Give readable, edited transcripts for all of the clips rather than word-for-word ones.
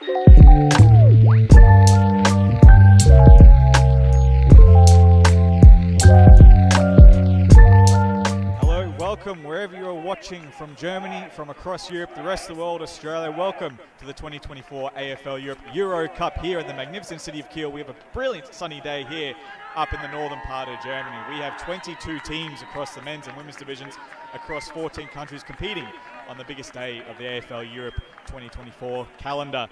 Hello, welcome wherever you're watching from Germany, from across Europe, the rest of the world, Australia. Welcome to the 2024 AFL Europe Euro Cup here in the magnificent city of Kiel. We have a brilliant sunny day here up in the northern part of Germany. We have 22 teams across the men's and women's divisions across 14 countries competing on the biggest day of the AFL Europe 2024 calendar.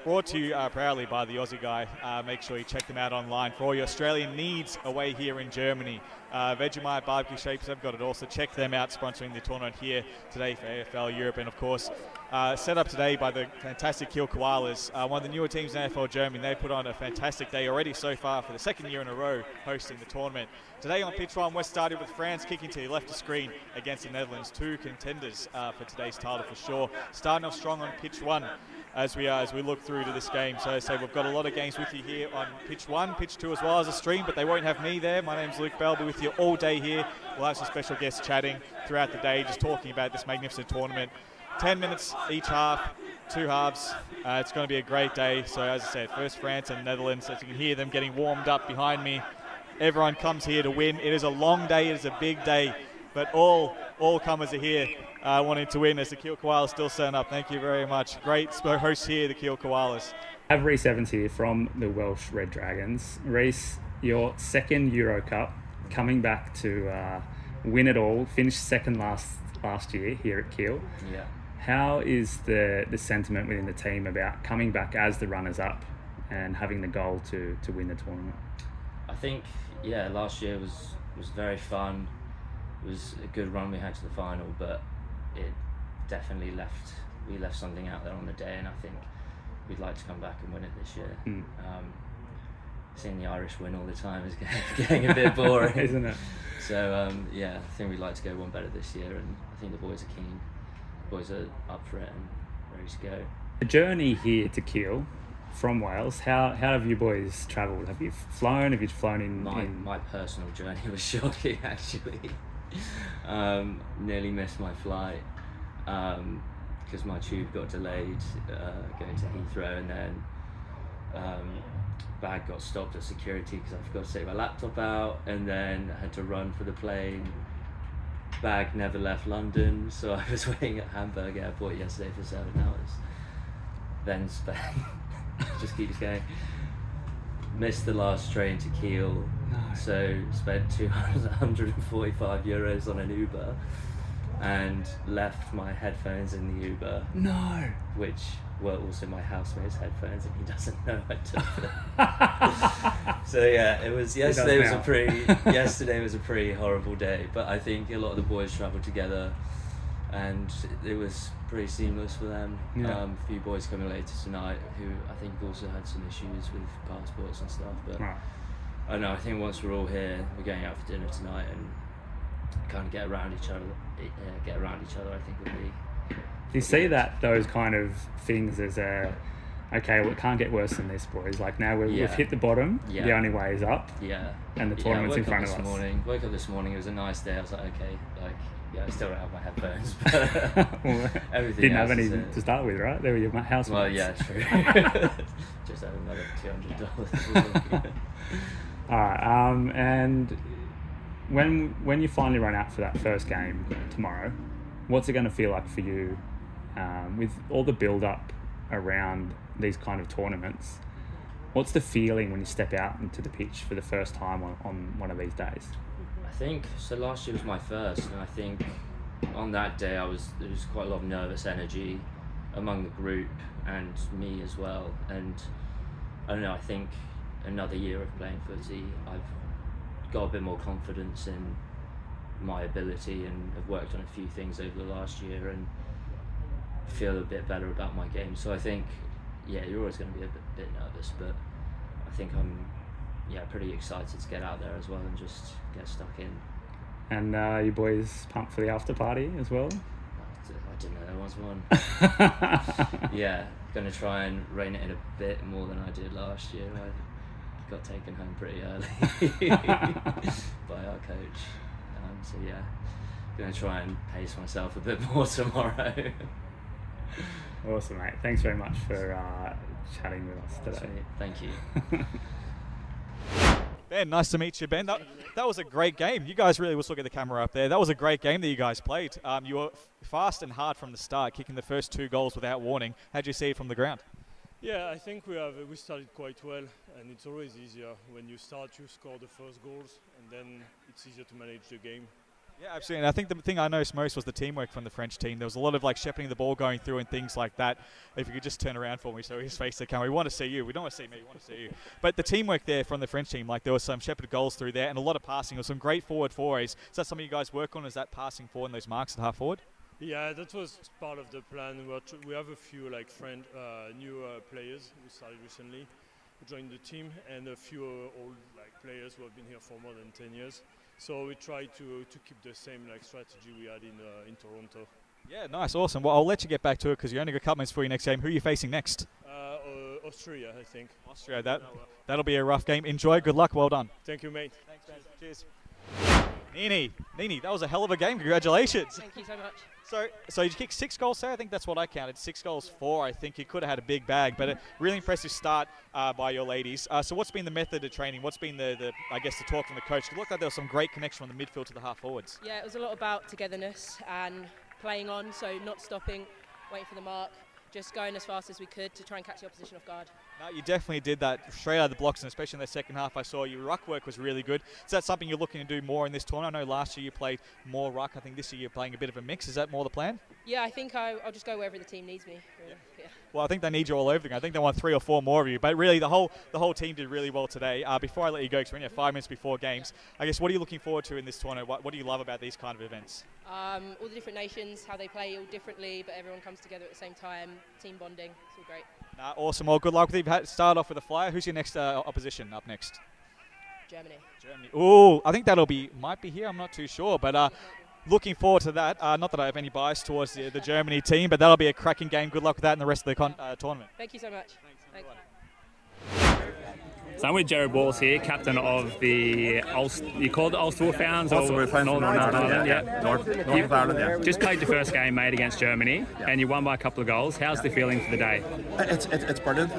Brought to you proudly by the Aussie guy. Make sure you check them out online for all your Australian needs away here in Germany. Vegemite, barbecue shapes, they've got it all. So check them out, sponsoring the tournament here today for AFL Europe. And of course, set up today by the fantastic Kiel Koalas, one of the newer teams in AFL Germany. They put on a fantastic day already so far for the second year in a row hosting the tournament. Today on pitch one, we're starting with France kicking to the left of screen against the Netherlands, two contenders for today's title for sure. Starting off strong on pitch one as we look through to this game. So we've got a lot of games with you here on pitch one, pitch two as well as a stream, but they won't have me there. My name's Luke Bell. I'll be with you all day here. We'll have some special guests chatting throughout the day, just talking about this magnificent tournament. 10 minutes each half, two halves. It's going to be a great day. So as I said, first France and Netherlands. As you can hear them getting warmed up behind me. Everyone comes here to win. It is a long day. It is a big day. But all comers are here wanting to win as the Kiel Koalas still setting up. Thank you very much. Great hosts here, the Kiel Koalas. I have Reece Evans here from the Welsh Red Dragons. Reece, your second Euro Cup, coming back to win it all. Finished second last year here at Kiel. Yeah. How is the sentiment within the team about coming back as the runners-up and having the goal to win the tournament? I think, last year was very fun. It was a good run we had to the final, but it definitely we left something out there on the day, and I think we'd like to come back and win it this year. Seeing the Irish win all the time is getting a bit boring, isn't it? So I think we'd like to go one better this year, and I think the boys are keen. The boys are up for it and ready to go. The journey here to Kiel from Wales, how have you boys travelled? Have you flown? Have you flown in? My personal journey was shocking, actually. Nearly missed my flight because my tube got delayed going to Heathrow, and then bag got stopped at security because I forgot to take my laptop out, and then I had to run for the plane. Bag never left London, so I was waiting at Hamburg airport yesterday for 7 hours. Then spent just keeps going. Missed the last train to Kiel, so spent €245 on an Uber, and left my headphones in the Uber. No. Which were also my housemate's headphones, and he doesn't know I took them. So it was yesterday was a pretty horrible day, but I think a lot of the boys travelled together, and it was pretty seamless for them. Yeah. A few boys coming later tonight who I think also had some issues with passports and stuff, but Right. I don't know, I think once we're all here, we're going out for dinner tonight and kind of get around each other. I think would be. Do you see those kind of things as okay, well, it can't get worse than this, boys. Like now we've hit the bottom. Yeah. The only way is up. Yeah. And the tournament's in front of us. Woke up this morning. It was a nice day. I was like, okay, I still don't have my headphones, but well, everything didn't else have any is to start with, right? They were your housemates. Well, yeah, true. Just have another $200. All right. And when you finally run out for that first game tomorrow, what's it going to feel like for you with all the build-up around these kind of tournaments? What's the feeling when you step out into the pitch for the first time on one of these days? I think so. Last year was my first, and I think on that day there was quite a lot of nervous energy among the group and me as well. And I don't know. I think another year of playing footy, I've got a bit more confidence in my ability, and have worked on a few things over the last year, and feel a bit better about my game. So I think, you're always going to be a bit nervous, but I think I'm pretty excited to get out there as well and just get stuck in. And you boys pumped for the after party as well? I didn't know there was one. Going to try and rein it in a bit more than I did last year. I got taken home pretty early by our coach. Going to try and pace myself a bit more tomorrow. Awesome, mate. Thanks very much for chatting with us today. Sweet. Thank you. Ben, nice to meet you, Ben. That was a great game. You guys really, let's look at the camera up there. That was a great game that you guys played. You were fast and hard from the start, kicking the first 2 goals without warning. How'd you see it from the ground? Yeah, I think we started quite well, and it's always easier when you start. You score the first goals, and then it's easier to manage the game. Yeah, absolutely. And I think the thing I noticed most was the teamwork from the French team. There was a lot of like shepherding the ball going through and things like that. If you could just turn around for me so his face the camera. We want to see you. We don't want to see me. We want to see you. But the teamwork there from the French team, like there was some shepherded goals through there and a lot of passing. There was some great forward forays. Is that something you guys work on? Is that passing forward and those marks at half forward? Yeah, that was part of the plan. We have a few like new players who started recently, who joined the team, and a few old like players who have been here for more than 10 years. So we try to keep the same like strategy we had in Toronto. Yeah, nice, awesome. Well, I'll let you get back to it because you only got a couple minutes for your next game. Who are you facing next? Austria, I think. Austria. That'll be a rough game. Enjoy. Good luck. Well done. Thank you, mate. Thanks, man. Cheers. Nini, that was a hell of a game. Congratulations. Thank you so much. So you kicked 6 goals there. I think that's what I counted. 6 goals, 4. I think you could have had a big bag, but a really impressive start by your ladies. So what's been the method of training? What's been the talk from the coach? It looked like there was some great connection from the midfield to the half forwards. Yeah, it was a lot about togetherness and playing on, so not stopping, waiting for the mark, just going as fast as we could to try and catch the opposition off guard. No, you definitely did that straight out of the blocks, and especially in the second half I saw your ruck work was really good. Is that something you're looking to do more in this tournament? I know last year you played more ruck. I think this year you're playing a bit of a mix. Is that more the plan? Yeah, I think I'll just go wherever the team needs me. Really. Yeah. Well, I think they need you all over again. I think they want 3 or 4 more of you. But really, the whole team did really well today. Before I let you go, because we're only 5 minutes before games, I guess what are you looking forward to in this tournament? What do you love about these kind of events? All the different nations, how they play all differently, but everyone comes together at the same time. Team bonding, it's all great. Awesome. Well, good luck with you. Start off with a flyer. Who's your next opposition up next? Germany. Ooh, I think might be here. I'm not too sure, but looking forward to that. Not that I have any bias towards the Germany team, but that'll be a cracking game. Good luck with that and the rest of the tournament. Thank you so much. Thanks. So I'm with Jared Walls here, captain of the you called it Ulster Wolfhounds or Northern Ireland? Yeah. North of Ireland, yeah. Just played your first game, mate, against Germany, and you won by a couple of goals. How's the feeling for the day? It's brilliant.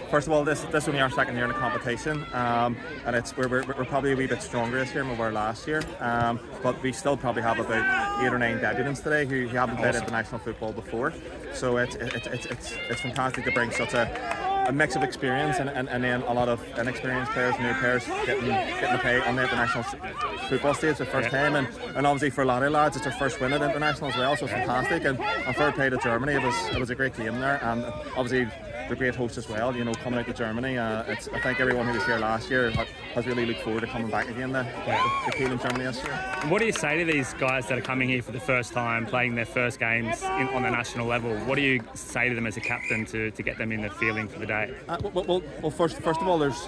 First of all, this is only our second year in the competition, and we're probably a wee bit stronger this year than we were last year. But we still probably have about 8 or 9 debutants today who haven't played international football before. So it's fantastic to bring such a mix of experience and then a lot of inexperienced players, new players getting to play on the international football stage for the first time, and obviously for a lot of lads it's their first win at international as well, so it's fantastic. And fair play to Germany, it was a great game there, and obviously they're great hosts as well. You know, coming out to Germany, I think everyone who was here last year has really looked forward to coming back again to Kiel in Germany this year. And what do you say to these guys that are coming here for the first time, playing their first games on the national level? What do you say to them as a captain to get them in the feeling for the day? Well, first of all, there's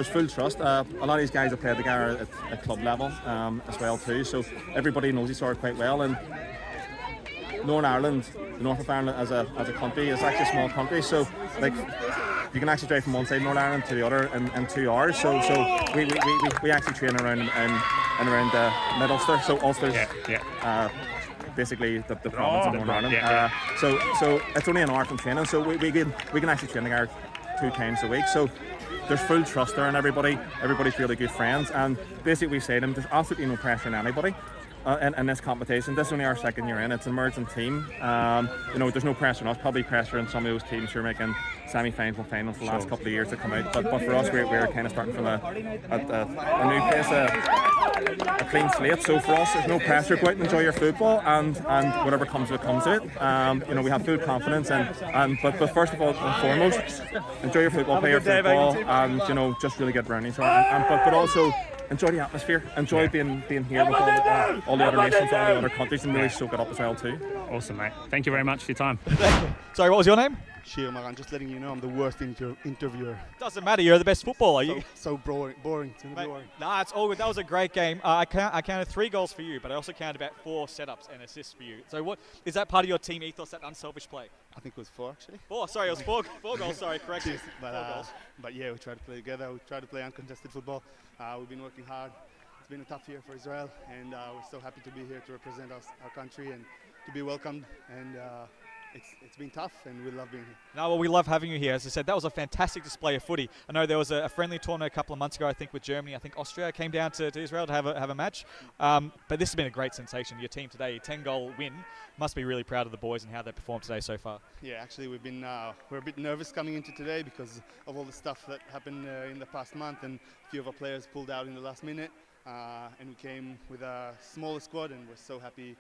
full trust. A lot of these guys have played together at club level as well too, so everybody knows each other quite well. And Northern Ireland, the north of Ireland as a country, is actually a small country, so like you can actually drive from one side of Northern Ireland to the other in 2 hours. So we actually train around mid Ulster. So Ulster's basically the province of Northern Ireland. So it's only an hour from training. So we can actually train together 2 times a week. So there's full trust there, and everybody's really good friends. And basically we say to them, there's absolutely no pressure on anybody. In this competition. This is only our second year in. It's an emerging team. There's no pressure on us. Probably pressure on some of those teams who are making semi-finals and finals the last couple of years to come out. But for us, we're kind of starting from a new place, a clean slate. So for us, there's no pressure. Go out and enjoy your football, and whatever comes of it comes of it. We have full confidence, but first of all and foremost, enjoy your football, play your football, and just really get around each other. But also enjoy the atmosphere, enjoy being here with all the other nations, all the other countries, and really soak it up as well too. Awesome, mate. Thank you very much for your time. Sorry, what was your name? Sheer, man, just letting you know I'm the worst interviewer. Doesn't matter, you're the best footballer. So boring. It's boring. Nah, it's all good. That was a great game. I counted 3 goals for you, but I also counted about 4 setups and assists for you. So what is that part of your team ethos, that unselfish play? I think it was 4 actually. 4, sorry, it was 4 goals, sorry, correct. Jeez, 4 goals. But yeah, we try to play together, we try to play uncontested football. We've been working hard. It's been a tough year for Israel, and we're so happy to be here to represent our country and to be welcomed. And it's been tough, and we love being here. No, well, we love having you here. As I said, that was a fantastic display of footy. I know there was a friendly tournament a couple of months ago, I think, with Germany. I think Austria came down to Israel to have a match. But this has been a great sensation. Your team today, 10-goal win. Must be really proud of the boys and how they performed today so far. Yeah, actually, we're a bit nervous coming into today because of all the stuff that happened in the past month, and a few of our players pulled out in the last minute. And we came with a smaller squad, and we're so happy.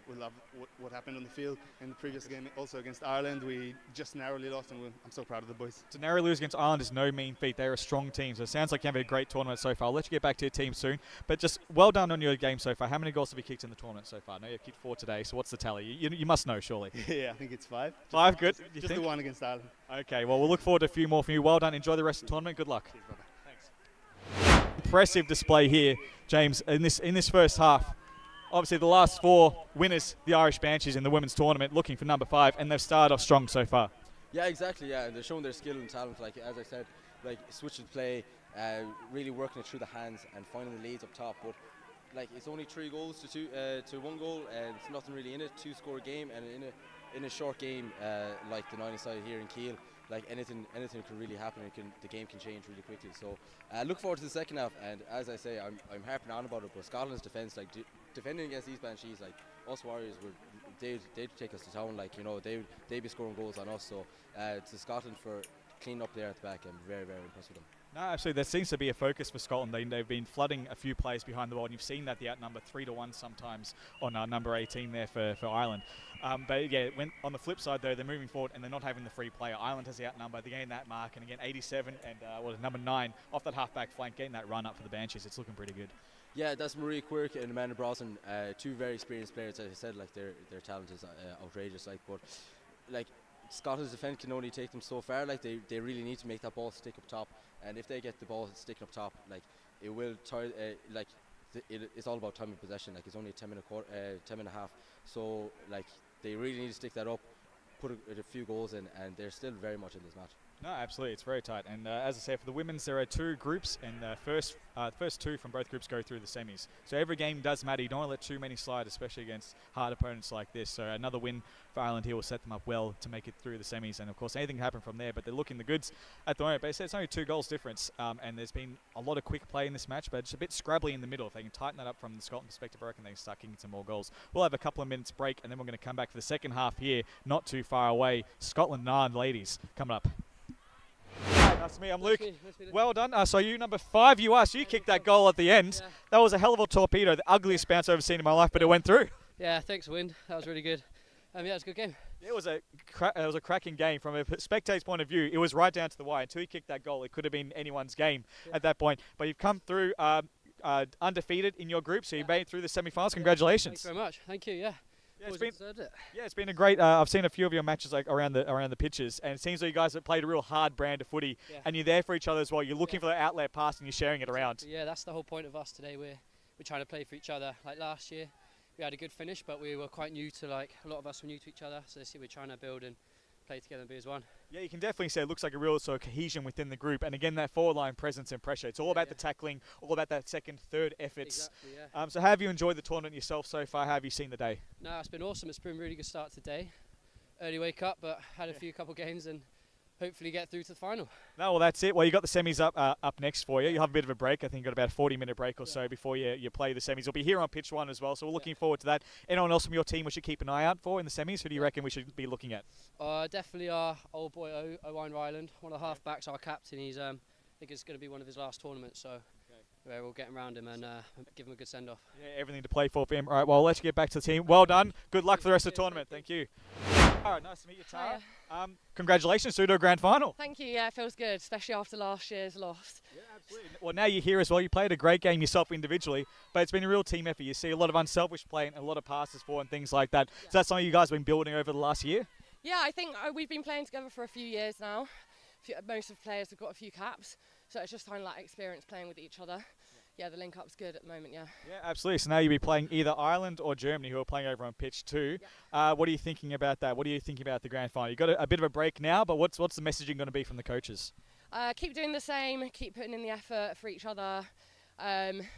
We love what happened on the field. In the previous game, also against Ireland, we just narrowly lost, and I'm so proud of the boys. To narrowly lose against Ireland is no mean feat. They're a strong team, so it sounds like you're having a great tournament so far. I'll let you get back to your team soon, but just well done on your game so far. How many goals have you kicked in the tournament so far? I know you've kicked 4 today, so what's the tally? You must know, surely. Yeah, I think it's 5. 5, good. Just the one against Ireland. Okay, well, we'll look forward to a few more from you. Well done. Enjoy the rest of the tournament. Good luck. Cheers, bye-bye. Impressive display here, James, in this first half. Obviously, the last 4 winners, the Irish Banshees in the women's tournament, looking for number 5, and they've started off strong so far. Yeah, exactly. Yeah, and they're showing their skill and talent. Like as I said, like switching play, really working it through the hands and finding the leads up top. But like it's only 3 goals to 1 goal, and it's nothing really in it. 2-score game, and in a short game like the 9-a-side here in Kiel, like anything can really happen. The game can change really quickly. So look forward to the second half. And as I say, I'm harping on about it, but Scotland's defence, like defending against these Banshees, like us Warriors, they'd take us to town. Like they'd be scoring goals on us. So to Scotland for cleaning up there at the back, I'm very, very impressed with them. No, absolutely. There seems to be a focus for Scotland. They've been flooding a few players behind the ball, and you've seen that the outnumber 3-1 sometimes on number 18 there for Ireland. But yeah, on the flip side though, they're moving forward and they're not having the free player. Ireland has the outnumber. They gain that mark, and again 87 and number 9 off that half-back flank, getting that run up for the Banshees. It's looking pretty good. Yeah, that's Maria Quirk and Amanda Brosnan, 2 very experienced players. As I said, like their talent is outrageous. Like, but like Scotland's defence can only take them so far. Like they really need to make that ball stick up top, and if they get the ball sticking up top, like it will it's all about time of possession. Like it's only a 10 and a half. So like they really need to stick that up, put a few goals in, and they're still very much in this match. No, absolutely, it's very tight. And as I said, for the women's, there are 2 groups, and the first 2 from both groups go through the semis. So every game does matter. You don't want to let too many slide, especially against hard opponents like this. So another win for Ireland here will set them up well to make it through the semis. And of course, anything can happen from there. But they're looking the goods at the moment. But it's only 2 goals difference, and there's been a lot of quick play in this match, but it's a bit scrabbly in the middle. If they can tighten that up from the Scotland perspective, I reckon they can start kicking some more goals. We'll have a couple of minutes break, and then we're going to come back for the second half here, not too far away. Scotland 9 ladies coming up. Hi, nice to meet you. I'm Luke. Well done. So you number 5, you kicked that goal at the end. Yeah. That was a hell of a torpedo, the ugliest bounce I've ever seen in my life, but it went through. Yeah, thanks, Wind. That was really good. Yeah, it was a good game. It was a cracking game from a spectator's point of view. It was right down to the wire. Until you kicked that goal, it could have been anyone's game at that point. But you've come through undefeated in your group, so you made it through the semi-finals. Congratulations. Thanks very much. Thank you. Yeah. It's been a great. I've seen a few of your matches like around the pitches, and it seems like you guys have played a real hard brand of footy, and you're there for each other as well. You're looking for the outlet pass, and you're sharing it around. Yeah, that's the whole point of us today. We're trying to play for each other. Like last year, we had a good finish, but we were quite new to a lot of us were new to each other. So this year we're trying to build and play together and be as one. Yeah, you can definitely say it looks like a real sort of cohesion within the group, and again that forward line presence and pressure. It's all about the tackling, all about that second, third efforts. Exactly, yeah. So how have you enjoyed the tournament yourself so far? How have you seen the day? No, it's been awesome. It's been a really good start today. Early wake up, but had a couple games and hopefully get through to the final. No, well that's it. Well, you got the semis up next for you. You have a bit of a break. I think you got about a 40-minute break or so before you play the semis. You'll be here on pitch 1 as well, so we're looking forward to that. Anyone else from your team we should keep an eye out for in the semis? Who do you reckon we should be looking at? Definitely our old boy Owen Ryland, one of the half-backs, our captain. He's I think it's going to be one of his last tournaments, so we'll get around him and give him a good send-off. Yeah, everything to play for him. All right, well, let's get back to the team. Well done. Good luck for the rest of the tournament. Thank you. All right, nice to meet you, Tara. Congratulations to a grand final. Thank you. Yeah, it feels good, especially after last year's loss. Yeah, absolutely. Well, now you're here as well. You played a great game yourself individually, but it's been a real team effort. You see a lot of unselfish play and a lot of passes for and things like that. Yeah. So that's something you guys have been building over the last year? Yeah, I think we've been playing together for a few years now. Most of the players have got a few caps, so it's just kind of like experience playing with each other. Yeah, the link-up's good at the moment, yeah. Yeah, absolutely. So now you'll be playing either Ireland or Germany, who are playing over on pitch 2. Yeah. What are you thinking about that? What are you thinking about the grand final? You've got a bit of a break now, but what's the messaging going to be from the coaches? Keep doing the same, keep putting in the effort for each other.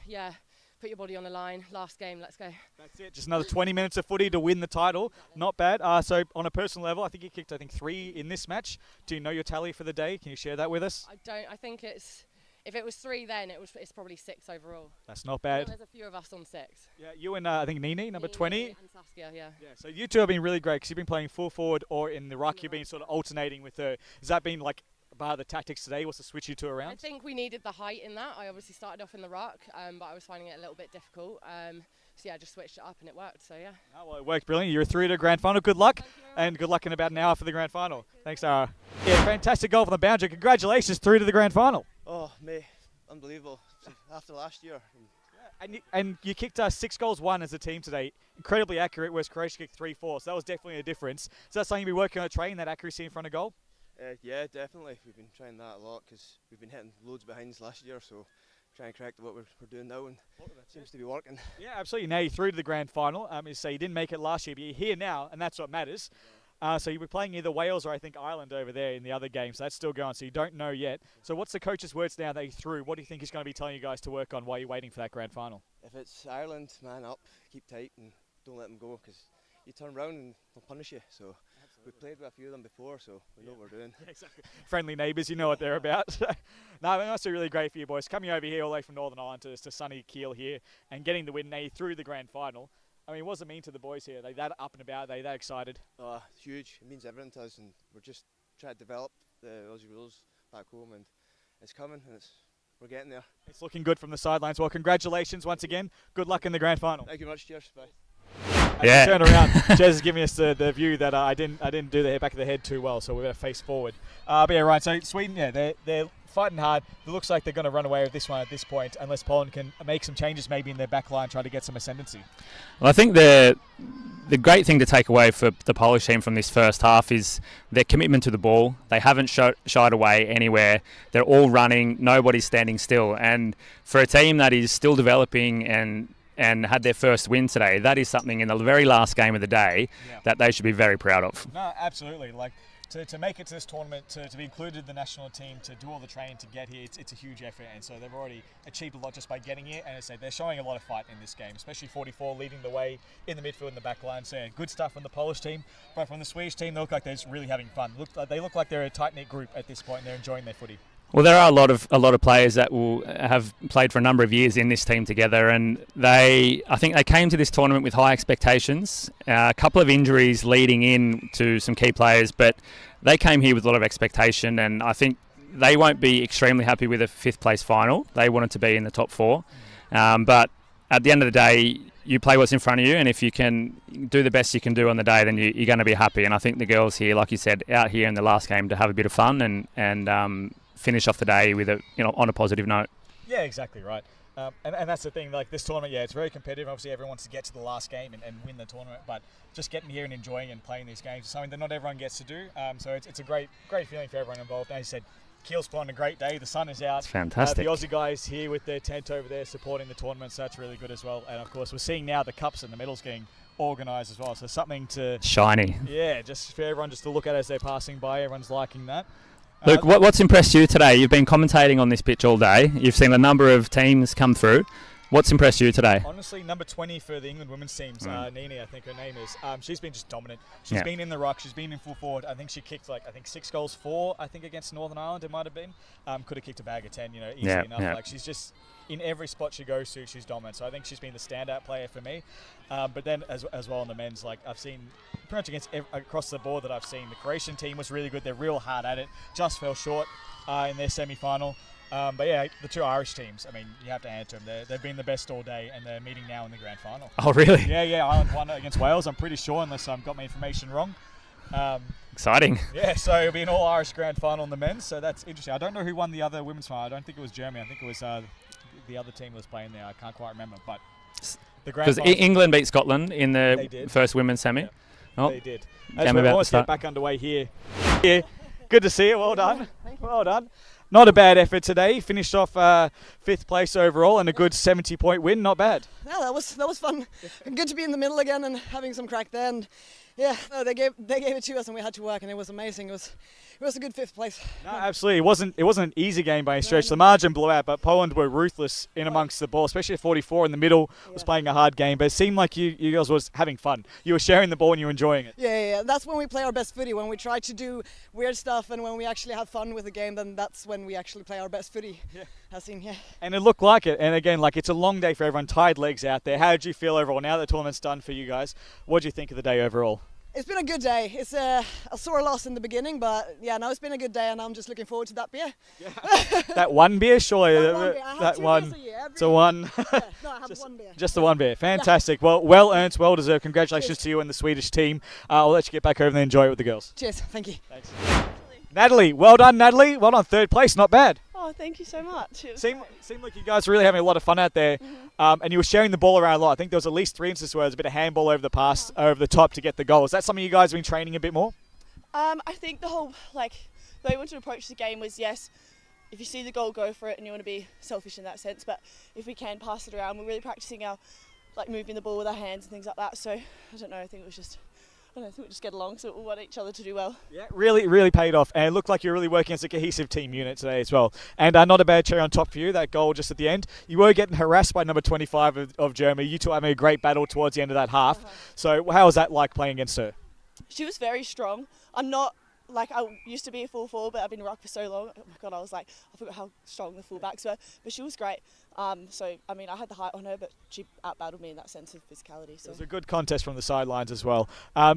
Yeah, put your body on the line. Last game, let's go. That's it. Just another 20 minutes of footy to win the title. Not bad. So on a personal level, I think you kicked 3 in this match. Do you know your tally for the day? Can you share that with us? I don't. I think if it was 3 then, it's probably 6 overall. That's not bad. There's a few of us on 6. Yeah, you and I think Nini, number 20. And Saskia, yeah. Yeah, so you two have been really great because you've been playing full forward or in the ruck. You've been sort of alternating with her. Has that been like part of the tactics today? Was to switch you two around? I think we needed the height in that. I obviously started off in the ruck, but I was finding it a little bit difficult. So yeah, I just switched it up and it worked. So yeah. Oh, well, it worked brilliant. You're through to the grand final. Good luck, and good luck in about an hour for the grand final. Thanks, Sarah. Yeah, fantastic goal from the boundary. Congratulations, through to the grand final. Oh, mate, unbelievable. After last year. And you kicked 6 goals, 1 as a team today. Incredibly accurate, whereas Croatia kicked 3-4. So that was definitely a difference. Is that something you've been working on, training that accuracy in front of goal? Yeah, definitely. We've been trying that a lot because we've been hitting loads behinds last year. So trying to correct what we're doing now, and it seems to be working. Yeah, absolutely. Now you're through to the grand final. You say you didn't make it last year, but you're here now, and that's what matters. So you'll be playing either Wales or I think Ireland over there in the other games. So that's still going, so you don't know yet. So what's the coach's words now that you're through? What do you think he's going to be telling you guys to work on while you're waiting for that grand final? If it's Ireland, man up, keep tight, and don't let them go, because you turn around and they'll punish you. So we've played with a few of them before, so we know what we're doing. Yeah, exactly. Friendly neighbours, you know what they're about. No, it must be really great for you boys. Coming over here all the way from Northern Ireland to sunny Kiel here and getting the win now through the grand final. I mean, what does it mean to the boys here? Are they that up and about? Are they that excited? Huge. It means everything to us, and we're just trying to develop the Aussie rules back home, and it's coming, and we're getting there. It's looking good from the sidelines. Well, congratulations once again. Good luck in the grand final. Thank you much. Cheers. Bye. Yeah. Turn around. Jez is giving us the view that I didn't do the back of the head too well, so we're going to face forward. But yeah, right. So Sweden, yeah, they're fighting hard. It looks like they're going to run away with this one at this point, unless Poland can make some changes maybe in their back line, try to get some ascendancy. Well, I think the great thing to take away for the Polish team from this first half is their commitment to the ball. They haven't shied away anywhere. They're all running. Nobody's standing still. And for a team that is still developing and had their first win today, that is something in the very last game of the day that they should be very proud of. No, absolutely. Like to make it to this tournament, to be included in the national team, to do all the training to get here, it's a huge effort, and so they've already achieved a lot just by getting here. And as I say, they're showing a lot of fight in this game, especially 44 leading the way in the midfield and the back line. So yeah, good stuff from the Polish team, but from the Swedish team, they look like they're just really having fun. They look like they're a tight-knit group at this point, and they're enjoying their footy. Well, there are a lot of players that will have played for a number of years in this team together, and I think they came to this tournament with high expectations. A couple of injuries leading in to some key players, but they came here with a lot of expectation, and I think they won't be extremely happy with a 5th place final. They wanted to be in the top 4, but at the end of the day, you play what's in front of you, and if you can do the best you can do on the day, then you're going to be happy. And I think the girls here, like you said, out here in the last game to have a bit of fun and finish off the day with on a positive note. Yeah, exactly right. And that's the thing, like this tournament, it's very competitive. Obviously, everyone wants to get to the last game and win the tournament, but just getting here and enjoying and playing these games is something that not everyone gets to do. So it's a great feeling for everyone involved. As you said, Kiel's playing a great day. The sun is out. It's fantastic. The Aussie guys here with their tent over there supporting the tournament, so that's really good as well. And of course, we're seeing now the cups and the medals getting organised as well. So something to shiny. Yeah, just for everyone just to look at as they're passing by. Everyone's liking that. Luke, what's impressed you today? You've been commentating on this pitch all day. You've seen a number of teams come through. What's impressed you today? Honestly, number 20 for the England women's teams, Nini, I think her name is. She's been just dominant. She's been in the ruck. She's been in full forward. I think she kicked 6 goals, 4. I think against Northern Ireland it might have been. Could have kicked a bag of 10, easy enough. Yeah. Like she's just in every spot she goes to, she's dominant. So I think she's been the standout player for me. But then as well in the men's, like I've seen pretty much across the board that I've seen, the Croatian team was really good. They're real hard at it. Just fell short in their semi-final. But yeah, the 2 Irish teams, I mean, you have to hand to them. They've been the best all day, and they're meeting now in the grand final. Oh, really? Yeah, Ireland won against Wales, I'm pretty sure, unless I've got my information wrong. Exciting. Yeah, so it'll be an all-Irish grand final in the men's, so that's interesting. I don't know who won the other women's final. I don't think it was Germany. I think it was the other team that was playing there. I can't quite remember, but the grand final. Because England beat Scotland in the first women's semi. Yeah. Oh, they did. As we almost get back underway here. Yeah, good to see you. Well done. Well done. Not a bad effort today. Finished off 5th place overall and a good 70-point win. Not bad. Yeah, that was fun. Good to be in the middle again and having some crack then. Yeah, no, they gave it to us and we had to work, and it was amazing. It was a good 5th place. No, absolutely. It wasn't an easy game by any stretch. The margin blew out, but Poland were ruthless in amongst the ball, especially at 44 in the middle. Was playing a hard game, but it seemed like you guys was having fun. You were sharing the ball and you were enjoying it. Yeah. That's when we play our best footy. When we try to do weird stuff and when we actually have fun with the game, then that's when we actually play our best footy. Yeah. I've seen, yeah. And it looked like it. And again, like it's a long day for everyone. Tired legs out there. How did you feel overall? Now that the tournament's done for you guys, what do you think of the day overall? It's been a good day. It's a sore loss in the beginning, but yeah, no, it's been a good day, and I'm just looking forward to that beer. Yeah. That one beer, surely. That one. It's a one. Yeah, no, I have one beer. Just the one beer. Fantastic. Yeah. Well earned, well deserved. Congratulations to you and the Swedish team. I'll let you get back over there and enjoy it with the girls. Cheers. Thank you. Thanks. Natalie, well done, Natalie. Well done, 3rd place. Not bad. Oh, thank you so much. Seemed like you guys were really having a lot of fun out there, and you were sharing the ball around a lot. I think there was at least 3 instances where there was a bit of handball over the top to get the goal. Is that something you guys have been training a bit more? I think the whole, the way we wanted to approach the game was, yes, if you see the goal, go for it, and you want to be selfish in that sense, but if we can pass it around, we're really practicing our, moving the ball with our hands and things like that, so, I don't know, I think it was just... I think we just get along, so we want each other to do well. Yeah, really paid off, and it looked like you're really working as a cohesive team unit today as well. And not a bad cherry on top for you, that goal just at the end. You were getting harassed by number 25 of Germany. You two having a great battle towards the end of that half. So how was that like playing against her? She was very strong. I'm not, I used to be a full forward, but I've been in ruck for so long. Oh my God, I forgot how strong the fullbacks were. But she was great. I had the height on her, but she out-battled me in that sense of physicality. So. It was a good contest from the sidelines as well.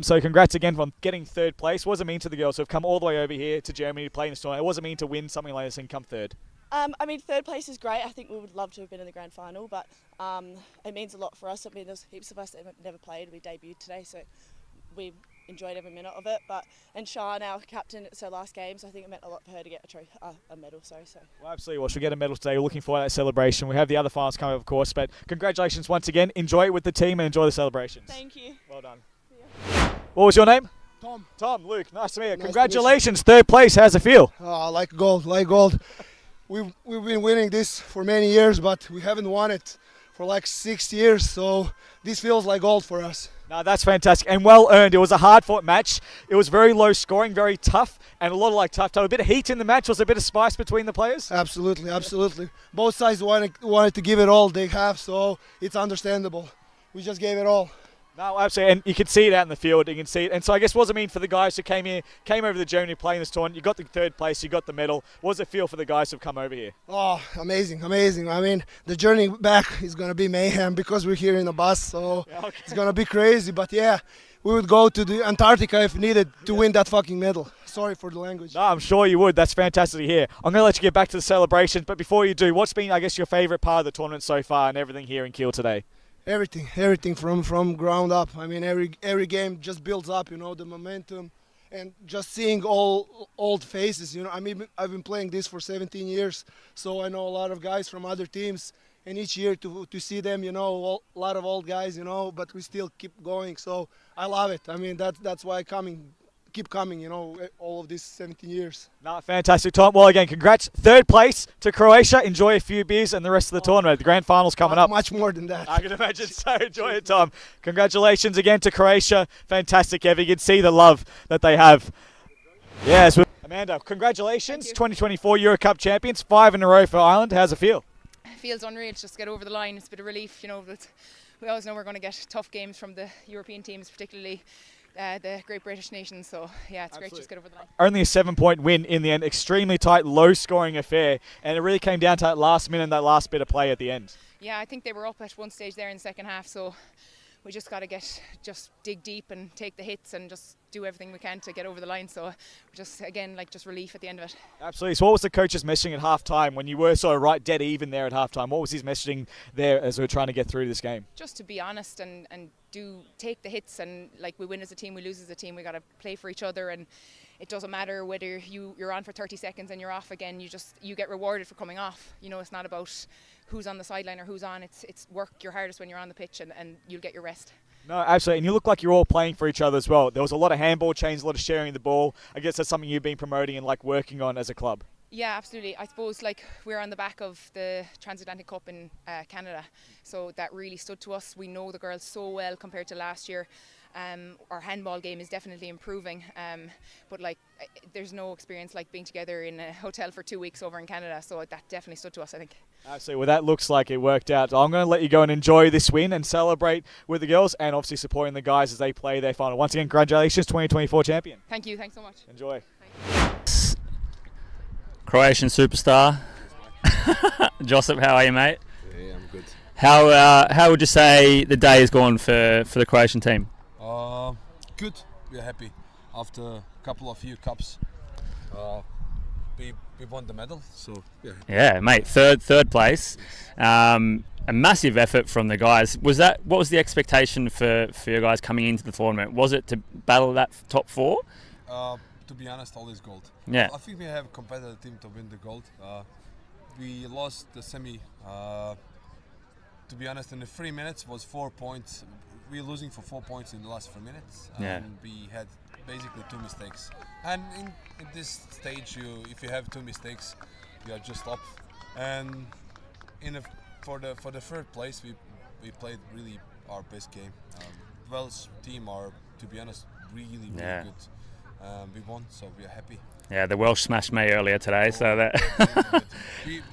So congrats again on getting 3rd place. What does it mean to the girls who have come all the way over here to Germany to play in this tournament? What does it mean to win something like this and come 3rd? 3rd place is great. I think we would love to have been in the grand final, but it means a lot for us. There's heaps of us that have never played. We debuted today, so we enjoyed every minute of it. And Sian, our captain, it's her last game, so I think it meant a lot for her to get a medal. Well, absolutely. Well, she'll get a medal today. We're looking forward to that celebration. We have the other finals coming up, of course, but congratulations once again. Enjoy it with the team and enjoy the celebrations. Thank you. Well done. What was your name? Tom. Tom, Luke, nice to meet you. Congratulations, 3rd place. How's it feel? Like gold. We've been winning this for many years, but we haven't won it for 6 years, so this feels like gold for us. No, that's fantastic and well earned. It was a hard-fought match. It was very low scoring, very tough, and a lot of tough time. A bit of heat in the match. Was there a bit of spice between the players? Absolutely. Both sides wanted to give it all they have, so it's understandable. We just gave it all. No, absolutely, and you can see it out in the field. You can see it, and so I guess what does it mean for the guys who came over to Germany playing this tournament? You got the 3rd place, you got the medal. What does it feel for the guys who've come over here? Oh, amazing. I mean, the journey back is gonna be mayhem because we're here in a bus, so it's gonna be crazy. But yeah, we would go to the Antarctica if needed to win that fucking medal. Sorry for the language. No, I'm sure you would. That's fantastic to hear. I'm gonna let you get back to the celebrations, but before you do, what's been, I guess, your favourite part of the tournament so far and everything here in Kiel today? Everything from ground up. I mean, every game just builds up, the momentum, and just seeing all old faces. I mean, I've been playing this for 17 years, so I know a lot of guys from other teams, and each year to see them, a lot of old guys, but we still keep going. So I love it. I mean, that's why I keep coming, all of these 17 years. No, fantastic, Tom. Well, again, congrats. 3rd place to Croatia. Enjoy a few beers and the rest of the tournament. The grand final's coming up. Much more than that. I can imagine. So enjoy it, Tom. Congratulations again to Croatia. Fantastic, Ev. You can see the love that they have. Yes. Amanda, congratulations. 2024 Euro Cup champions. 5 in a row for Ireland. How's it feel? It feels unreal to just get over the line. It's a bit of relief, but we always know we're going to get tough games from the European teams, particularly the Great British nations, so yeah, it's great to just get over the line. Only a 7-point win in the end, extremely tight, low-scoring affair, and it really came down to that last minute and that last bit of play at the end. Yeah, I think they were up at one stage there in the second half, so we just got to just dig deep and take the hits and just do everything we can to get over the line. So just again, just relief at the end of it. Absolutely. So what was the coach's messaging at half-time when you were sort of right dead even there at half-time? What was his messaging there as we were trying to get through this game? Just to be honest and take the hits, and we win as a team, we lose as a team. We got to play for each other, and it doesn't matter whether you're on for 30 seconds and you're off again. You get rewarded for coming off. It's not about who's on the sideline or who's on. It's work your hardest when you're on the pitch, and you'll get your rest. No, absolutely. And you look like you're all playing for each other as well. There was a lot of handball chains, a lot of sharing the ball. I guess that's something you've been promoting and working on as a club. Yeah, absolutely. I suppose we're on the back of the Transatlantic Cup in Canada, so that really stood to us. We know the girls so well compared to last year, Our handball game is definitely improving, but like there's no experience like being together in a hotel for 2 weeks over in Canada, so that definitely stood to us, I think. Absolutely. Well, that looks like it worked out. I'm going to let you go and enjoy this win and celebrate with the girls, and obviously supporting the guys as they play their final. Once again, congratulations, 2024 champion. Thank you. Thanks so much. Enjoy. Croatian superstar. Josip, how are you, mate? Yeah, I'm good. How would you say the day has gone for the Croatian team? Good. We're happy. After a couple of few cups, we won the medal. So yeah, mate. Third place. A massive effort from the guys. What was the expectation for you guys coming into the tournament? Was it to battle that top 4? To be honest, always gold. Yeah. I think we have a competitive team to win the gold. We lost the semi. To be honest, in the 3 minutes was 4 points. We were losing for 4 points in the last 3 minutes. And we had basically 2 mistakes. And in this stage, if you have 2 mistakes, you are just up. And for the third place, we played really our best game. Welsh team are, to be honest, really good. We won, so we are happy. Yeah, the Welsh smashed me earlier today, so that.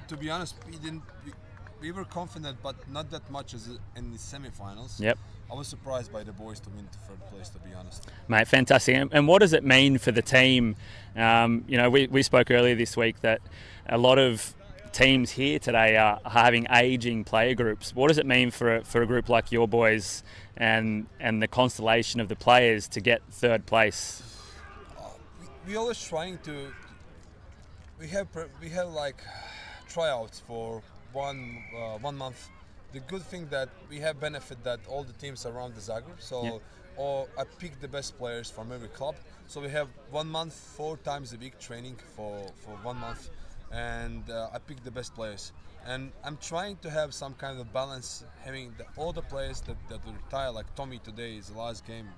To be honest, we were confident, but not that much as in the semi-finals. Yep. I was surprised by the boys to win the third place, to be honest. Mate, fantastic. And what does it mean for the team? We spoke earlier this week that a lot of teams here today are having aging player groups. What does it mean for a group like your boys and the constellation of the players to get third place? We always trying to. We have like tryouts for one month. The good thing that we have benefit that all the teams around the Zagreb. So, or I pick the best players from every club. So we have 1 month, 4 times a week training for 1 month, and I pick the best players. And I'm trying to have some kind of balance, having all the players that will retire. Like Tommy today is the last game.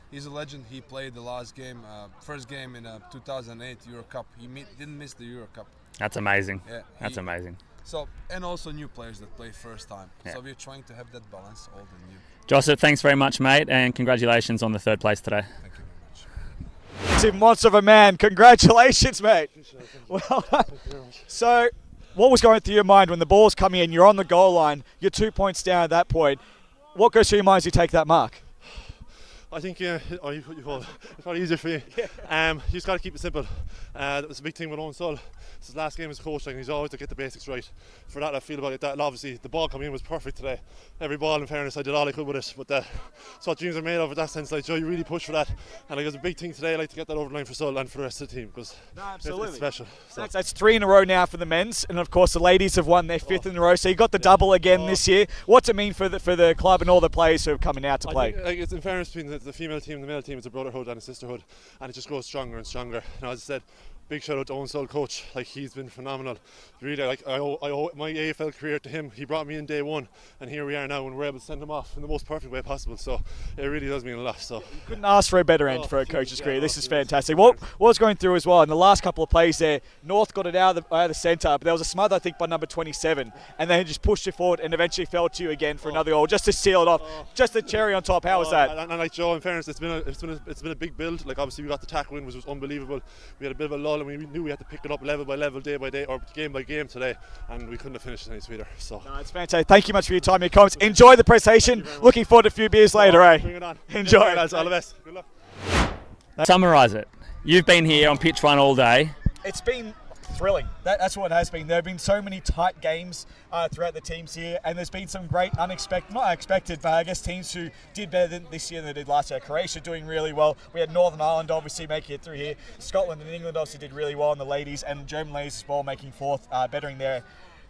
He's a legend. He played the last game, first game in 2008 Euro Cup. He didn't miss the Euro Cup. That's amazing. Yeah, that's amazing. So, and also new players that play first time. Yeah. So we're trying to have that balance, old and new. Joseph, thanks very much, mate, and congratulations on the third place today. Thank you very much. It's a monster of a man. Congratulations, mate. Well done. So, what was going through your mind when the ball's coming in, you're on the goal line, you're 2 points down at that point? What goes through your mind as you take that mark? I think it's probably easier for you. You just got to keep it simple. That was a big thing with Owen Sull. It's his last game as coach, and he's always to get the basics right. For that, I feel about it. That obviously the ball coming in was perfect today. Every ball, in fairness, I did all I could with it. But that's what dreams are made of in that sense. Like Joe, you really push for that, and it was a big thing today. I like to get that over the line for Sull and for the rest of the team because it's special. So. That's 3 in a row now for the men's, and of course the ladies have won their 5th in a row. So you got the double again this year. What's it mean for the club and all the players who are coming out to play? I think, it's in fairness between the female team and the male team. It's a brotherhood and a sisterhood, and it just grows stronger and stronger. Now, as I said, big shout out to Owen Sull, coach. Like, he's been phenomenal. Really, like I owe my AFL career to him. He brought me in day one, and here we are now, and we're able to send him off in the most perfect way possible. So it really does mean a lot. So you couldn't ask for a better end for a coach's career. This is fantastic. What was going through as well in the last couple of plays there? North got it out of the centre, but there was a smother, I think, by number 27, and then he just pushed it forward and eventually fell to you again for another goal, just to seal it off. Just the cherry on top. How was that? And like Joe, in fairness, it's been a big build. Like, obviously we got the tackle in, which was unbelievable. We had a bit of a lull, and we knew we had to pick it up level by level, day by day, or game by game today, and we couldn't have finished any sweeter. So no, it's fantastic. Thank you much for your time and your comments. Enjoy the presentation. Looking forward to a few beers later, Bring it on. Enjoy. All the best. Good luck. Summarise it. You've been here on pitch run all day. It's been thrilling. That's what it has been. There have been so many tight games throughout the teams here, and there's been some great not unexpected, but I guess teams who did better this year than they did last year. Croatia doing really well. We had Northern Ireland obviously making it through here. Scotland and England obviously did really well in the ladies, and German ladies as well making 4th, bettering their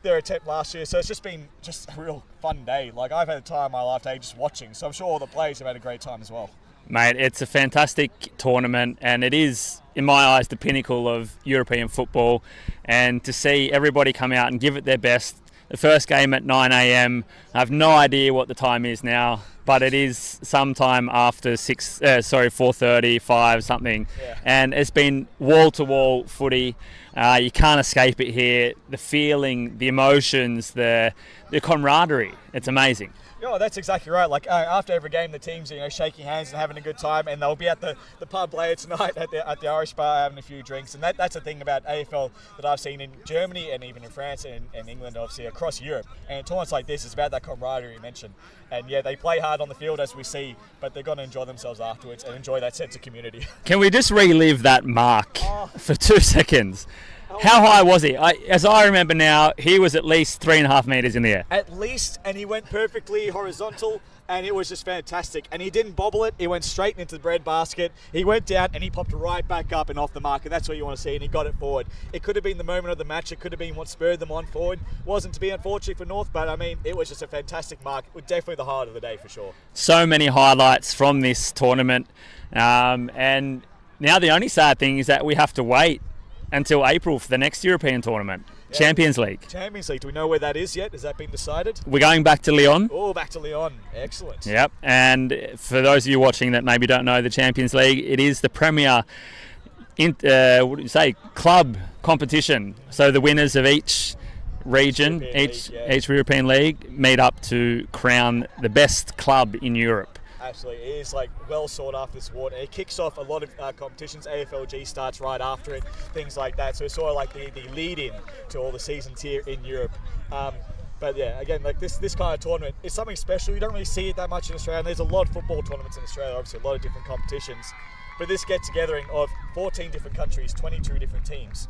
attempt last year. So it's just been a real fun day. Like, I've had a time in my life today just watching, so I'm sure all the players have had a great time as well. Mate, it's a fantastic tournament, and it is, in my eyes, the pinnacle of European football. And to see everybody come out and give it their best. The first game at 9 a.m. I have no idea what the time is now, but it is sometime after 4:30, 5 something. Yeah. And it's been wall-to-wall footy. You can't escape it here. The feeling, the emotions, the camaraderie. It's amazing. Yeah, that's exactly right. Like after every game, the teams are shaking hands and having a good time, and they'll be at the pub later tonight at the Irish bar having a few drinks. And that's the thing about AFL that I've seen in Germany and even in France and England, obviously across Europe. And tournaments like this is about that camaraderie you mentioned. And yeah, they play hard on the field as we see, but they're going to enjoy themselves afterwards and enjoy that sense of community. Can we just relive that mark for 2 seconds? How high was he? As I remember now, he was at least 3.5 meters in the air. At least, and he went perfectly horizontal, and it was just fantastic. And he didn't bobble it; he went straight into the bread basket. He went down, and he popped right back up and off the mark, and that's what you want to see. And he got it forward. It could have been the moment of the match. It could have been what spurred them on forward. Wasn't to be, unfortunately, for North, but I mean, it was just a fantastic mark. It was definitely the highlight of the day for sure. So many highlights from this tournament, and now the only sad thing is that we have to wait until April for the next European tournament, yeah. Champions League. Champions League, do we know where that is yet? Has that been decided? We're going back to Lyon. Oh, back to Lyon. Excellent. Yep, and for those of you watching that maybe don't know the Champions League, it is the premier club competition. So the winners of each region, each European league meet up to crown the best club in Europe. Absolutely, it is like well sought after sport. It kicks off a lot of competitions. AFLG starts right after it, things like that. So it's sort of like the lead-in to all the seasons here in Europe. But yeah, again, like this kind of tournament is something special. You don't really see it that much in Australia. And there's a lot of football tournaments in Australia, obviously a lot of different competitions. But this get-togethering of 14 different countries, 22 different teams.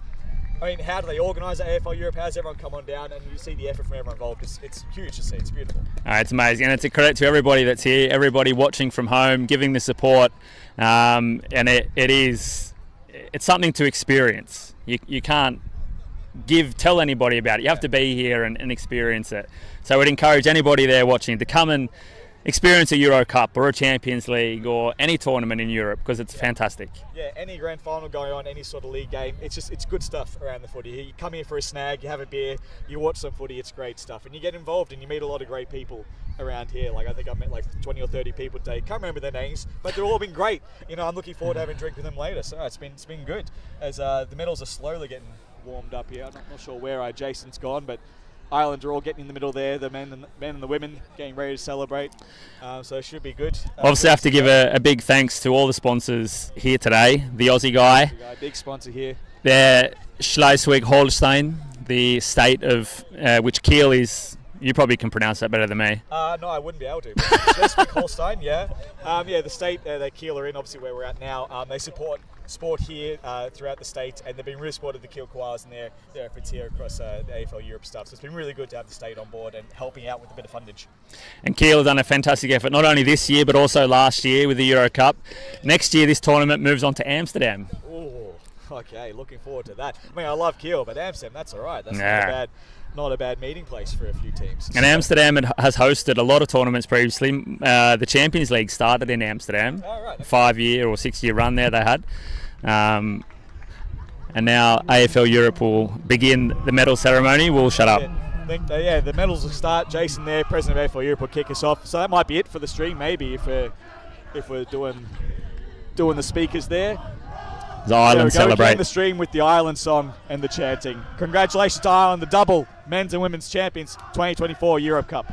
I mean, how do they organise AFL Europe? How does everyone come on down? And you see the effort from everyone involved. It's huge to see. It's beautiful. It's amazing. And it's a credit to everybody that's here, everybody watching from home, giving the support. And it's something to experience. You can't tell anybody about it. You have to be here and experience it. So I'd encourage anybody there watching to come and experience a Euro Cup or a Champions League or any tournament in Europe, because it's fantastic. Yeah, any grand final going on, any sort of league game, it's good stuff around the footy. You come here for a snag, you have a beer, you watch some footy, it's great stuff. And you get involved and you meet a lot of great people around here. Like I think I met like 20 or 30 people today. Can't remember their names, but they've all been great. I'm looking forward to having a drink with them later. So it's been good as the medals are slowly getting warmed up here. I'm not sure where Jason's gone, but Ireland are all getting in the middle there, the men and the women getting ready to celebrate, so it should be good. Obviously have to give a big thanks to all the sponsors here today. The Aussie guy, big sponsor here. They're Schleswig-Holstein, the state of which Kiel is. You probably can pronounce that better than me. No, I wouldn't be able to. Schleswig-Holstein, yeah. The state that Kiel are in, obviously where we're at now, they support sport here throughout the state, and they've been really supportive of the Kiel Koalas and their efforts here across the AFL Europe stuff. So it's been really good to have the state on board and helping out with a bit of fundage. And Kiel has done a fantastic effort, not only this year but also last year with the Euro Cup. Next year this tournament moves on to Amsterdam. Oh, okay, looking forward to that. I mean, I love Kiel, but Amsterdam, that's all right. That's not a bad meeting place for a few teams. And Amsterdam has hosted a lot of tournaments previously. The Champions League started in Amsterdam. Oh, right. A 5-year or 6-year run there they had. And now AFL Europe will begin the medal ceremony. We'll shut up. The medals will start. Jason there, President of AFL Europe, will kick us off. So that might be it for the stream, maybe, if we're doing the speakers there. The Ireland celebrate. The stream with the Ireland song and the chanting. Congratulations to Ireland, the double men's and women's champions 2024 Europe Cup.